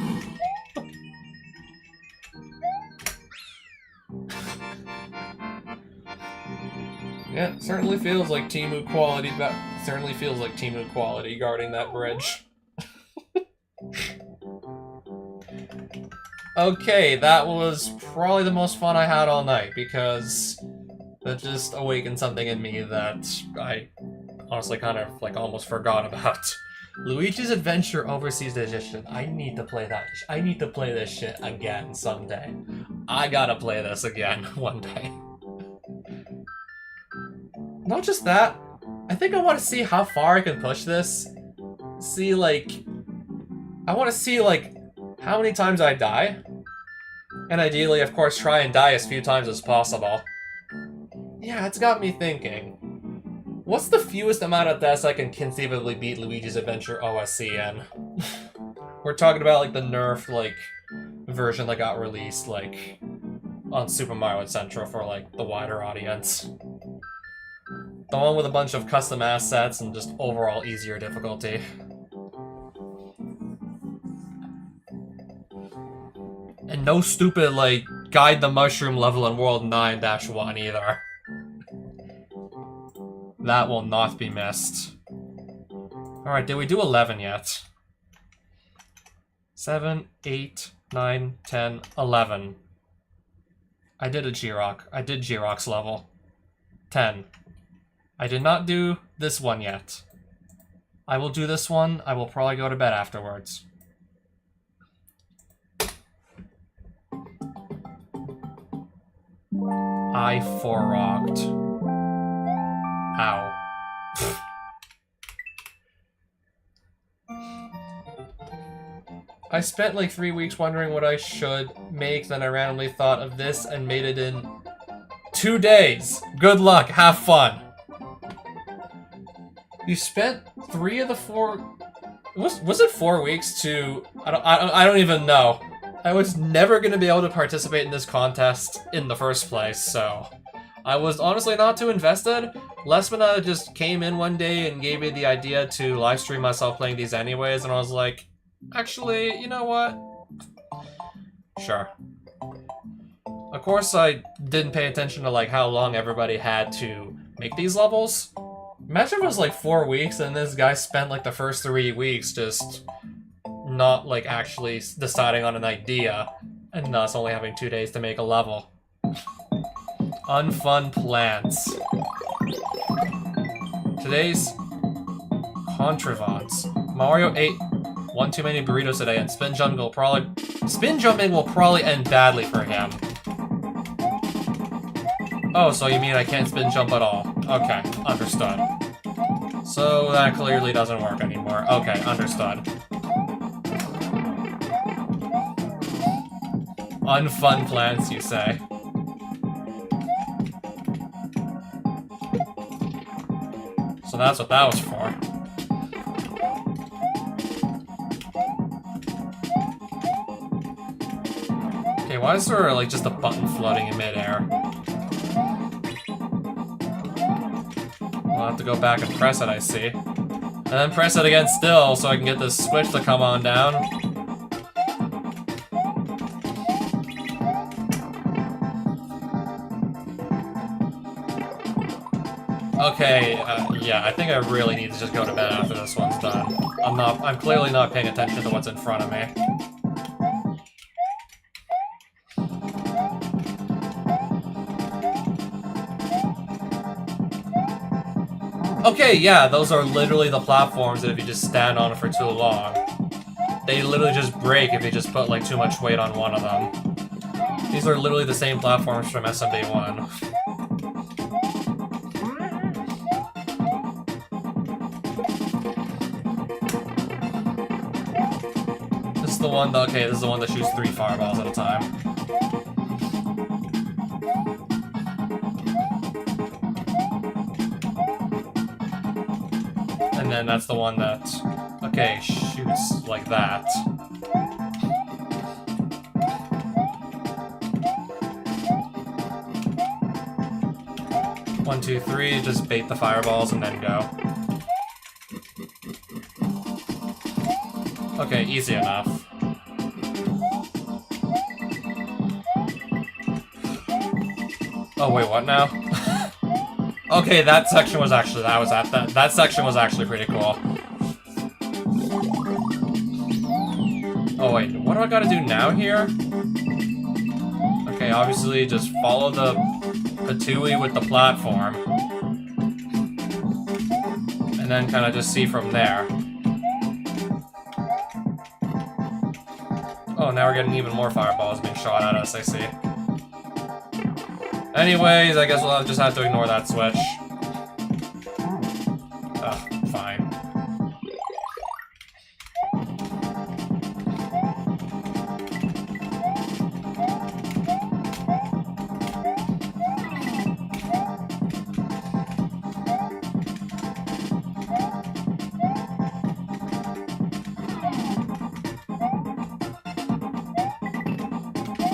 Yeah, certainly feels like Temu quality. Certainly feels like Temu quality guarding that bridge. Okay, that was probably the most fun I had all night because that just awakened something in me that I honestly kind of like almost forgot about. Luigi's Adventure Overseas Edition. I need to play that. I need to play this shit again someday. I gotta play this again one day. Not just that, I think I want to see how far I can push this. See, like, I want to see, like, how many times I die. And ideally, of course, try and die as few times as possible. Yeah, it's got me thinking. What's the fewest amount of deaths I can conceivably beat Luigi's Adventure OSC in? We're talking about, like, the nerfed, like, version that got released, like, on Super Mario Central for, like, the wider audience. The one with a bunch of custom assets and just overall easier difficulty. And no stupid, like, Guide the Mushroom level in World 9-1 either. That will not be missed. Alright, did we do 11 yet? 7, 8, 9, 10, 11. I did a G-Rock. I did G-Rock's level. 10. I did not do this one yet. I will do this one. I will probably go to bed afterwards. I forrogged. Ow. I spent like 3 weeks wondering what I should make, then I randomly thought of this and made it in 2 days. Good luck, have fun. You spent 3 of the 4 Was it 4 weeks to... I don't even know. I was never going to be able to participate in this contest in the first place, so... I was honestly not too invested. Lesmina just came in one day and gave me the idea to livestream myself playing these anyways, and I was like, actually, you know what? Sure. Of course, I didn't pay attention to like how long everybody had to make these levels. Imagine if it was like 4 weeks and this guy spent like the first 3 weeks just not like actually deciding on an idea and thus only having 2 days to make a level. Unfun plans. Today's contrivance. Mario ate one too many burritos today, and spin jumping will probably end badly for him. Oh, so you mean I can't spin jump at all? Okay, understood. So that clearly doesn't work anymore. Okay, understood. Unfun plans, you say? So that's what that was for. Okay, why is there like just a button floating in midair? I'll have to go back and press it, I see. And then press it again still so I can get this switch to come on down. Okay, yeah, I think I really need to just go to bed after this one's done. I'm clearly not paying attention to what's in front of me. Okay, yeah, those are literally the platforms that if you just stand on it for too long, they literally just break if you just put like too much weight on one of them. These are literally the same platforms from SMW1. This is the one that, okay, this is the one that shoots 3 fireballs at a time. And then that's the one that, okay, shoots like that. One, two, three, just bait the fireballs and then go. Okay, easy enough. Oh wait, what now? Okay, that section was actually, that section was actually pretty cool. Oh wait, what do I gotta do now here? Okay, obviously just follow the patooey with the platform. And then kind of just see from there. Oh, now we're getting even more fireballs being shot at us, I see. Anyways, I guess we'll just have to ignore that switch. Ugh, fine.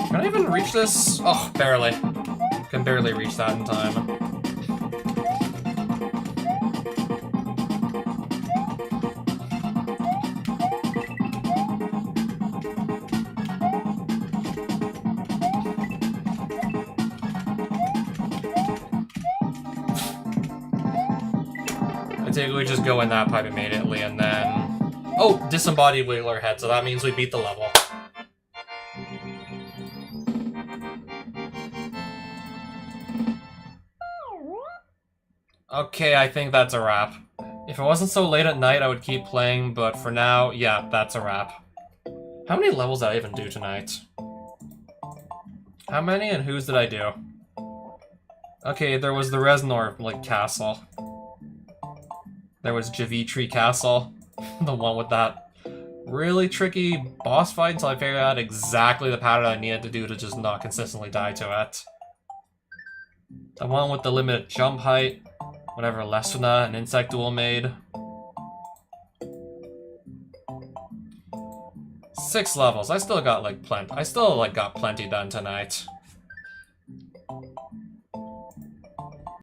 Can I even reach this? Oh, barely. Can barely reach that in time. I think we just go in that pipe immediately and then... Oh, disembodied wiggler head, so that means we beat the level. Okay, I think that's a wrap. If it wasn't so late at night, I would keep playing, but for now, yeah, that's a wrap. How many levels did I even do tonight? How many and whose did I do? Okay, there was the Reznor, like, castle. There was Javitri Castle, the one with that really tricky boss fight until I figured out exactly the pattern I needed to do to just not consistently die to it. The one with the limited jump height. Whatever Lesuna and Insect Duel made. 6 levels. I still got like plenty. I still like got plenty done tonight.